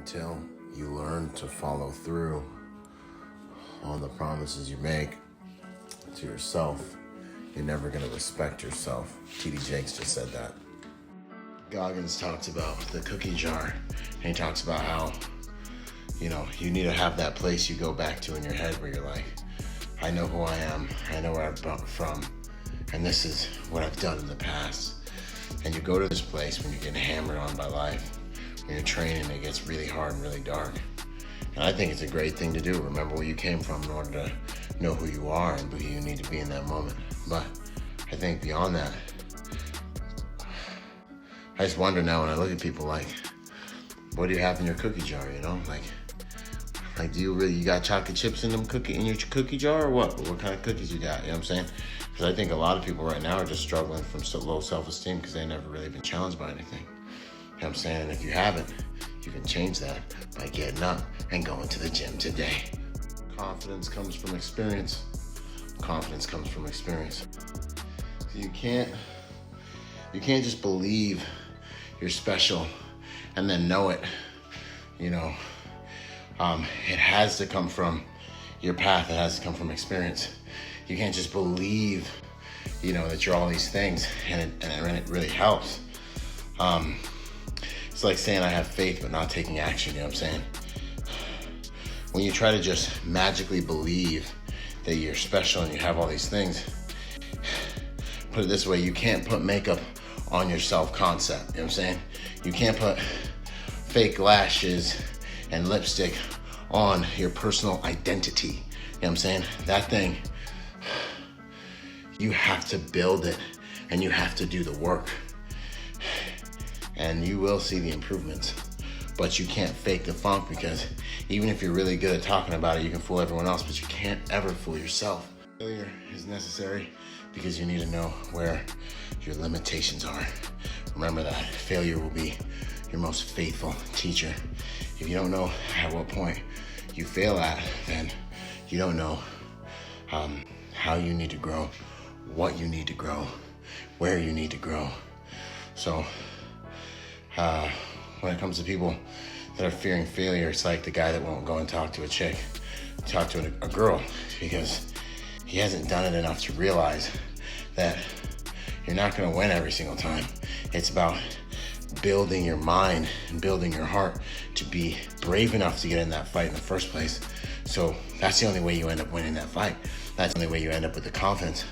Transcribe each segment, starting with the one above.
Until you learn to follow through on the promises you make to yourself, you're never going to respect yourself. T.D. Jakes just said that. Goggins talks about the cookie jar, and he talks about how, you need to have that place you go back to in your head where you're like, I know who I am, I know where I've come from, and this is what I've done in the past. And you go to this place when you're getting hammered on by life, when you're training, it gets really hard and really dark. And I think it's a great thing to do. Remember where you came from in order to know who you are and who you need to be in that moment. But I think beyond that, I just wonder now when I look at people like, what do you have in your cookie jar, Like, do you got chocolate chips in your cookie jar, or what? What kind of cookies you got? You know what I'm saying? Because I think a lot of people right now are just struggling from so low self-esteem because they've never really been challenged by anything. You know what I'm saying? And if you haven't, you can change that by getting up and going to the gym today. Confidence comes from experience. Confidence comes from experience. So you can't just believe you're special and then know it. It has to come from your path. It has to come from experience. You can't just believe, that you're all these things, and it really helps. It's like saying I have faith but not taking action. You know what I'm saying? When you try to just magically believe that you're special and you have all these things, put it this way, you can't put makeup on your self-concept. You know what I'm saying? You can't put fake lashes and lipstick on your personal identity. You know what I'm saying? That thing, you have to build it and you have to do the work. And you will see the improvements. But you can't fake the funk, because even if you're really good at talking about it, you can fool everyone else, but you can't ever fool yourself. Failure is necessary because you need to know where your limitations are. Remember that failure will be your most faithful teacher. If you don't know at what point you fail at, then you don't know how you need to grow, what you need to grow, where you need to grow. So when it comes to people that are fearing failure, it's like the guy that won't go and talk to a girl, because he hasn't done it enough to realize that you're not going to win every single time. It's about building your mind and building your heart to be brave enough to get in that fight in the first place. So that's the only way you end up winning that fight. That's the only way you end up with the confidence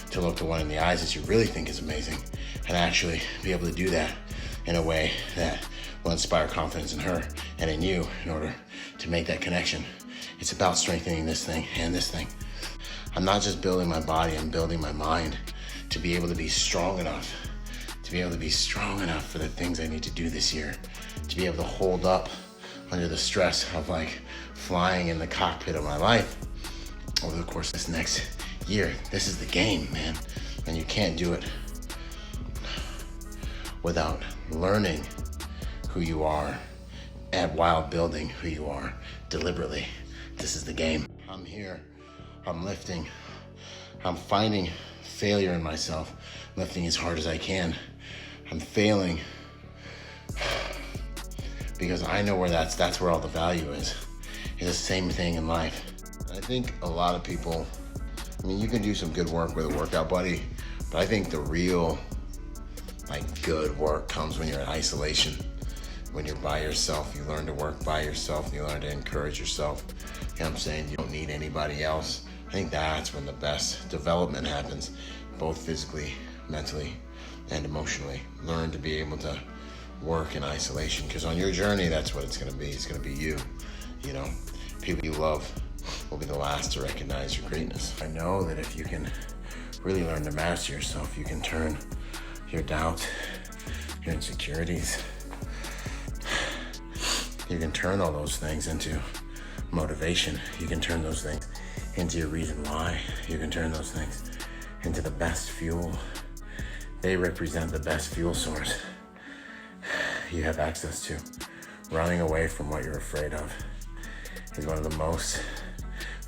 to look the one in the eyes that you really think is amazing, and actually be able to do that in a way that will inspire confidence in her and in you in order to make that connection. It's about strengthening this thing and this thing. I'm not just building my body, I'm building my mind to be able to be strong enough, for the things I need to do this year, to be able to hold up under the stress of flying in the cockpit of my life over the course of this next year. This is the game, man, and you can't do it without learning who you are and while building who you are deliberately. This is the game. I'm here, I'm lifting, I'm finding failure in myself, lifting as hard as I can. I'm failing because I know where that's where all the value is. It's the same thing in life. I think a lot of people, you can do some good work with a workout buddy, but I think the real good work comes when you're in isolation. When you're by yourself, you learn to work by yourself, and you learn to encourage yourself. You know what I'm saying? You don't need anybody else. I think that's when the best development happens, both physically, mentally, and emotionally. Learn to be able to work in isolation, because on your journey, that's what it's going to be. It's going to be you. People you love will be the last to recognize your greatness. I know that if you can really learn to master yourself, you can turn your doubt, your insecurities, you can turn all those things into motivation. You can turn those things into your reason why. You can turn those things into the best fuel. They represent the best fuel source you have access to. Running away from what you're afraid of is one of the most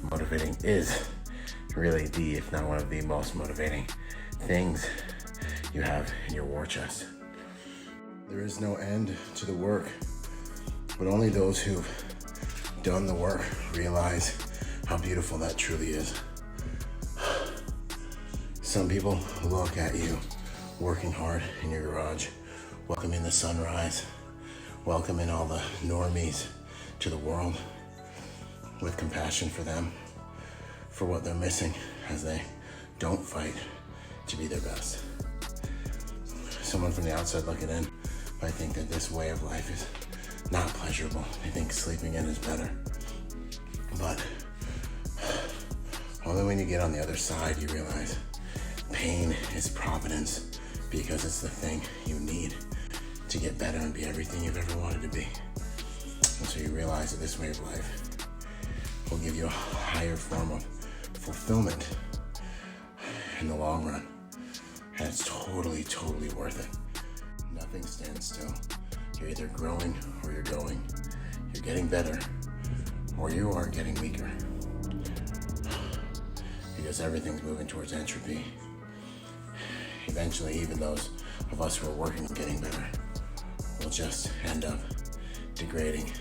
motivating, is really the, if not one of the most motivating things you have in your war chest. There is no end to the work But only those who've done the work realize how beautiful that truly is. Some people look at you working hard in your garage, welcoming the sunrise, welcoming all the normies to the world with compassion for them, for what they're missing as they don't fight to be their best. Someone from the outside looking in might think that this way of life is not pleasurable. They think sleeping in is better. But only when you get on the other side you realize pain is providence, because it's the thing you need to get better and be everything you've ever wanted to be. And so you realize that this way of life will give you a higher form of fulfillment in the long run. And it's totally, totally worth it. Nothing stands still. You're either growing or you're going. You're getting better or you are getting weaker. Because everything's moving towards entropy. Eventually, even those of us who are working on getting better will just end up degrading,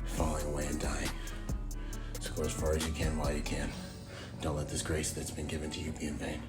falling away and dying. So go as far as you can while you can. Don't let this grace that's been given to you be in vain.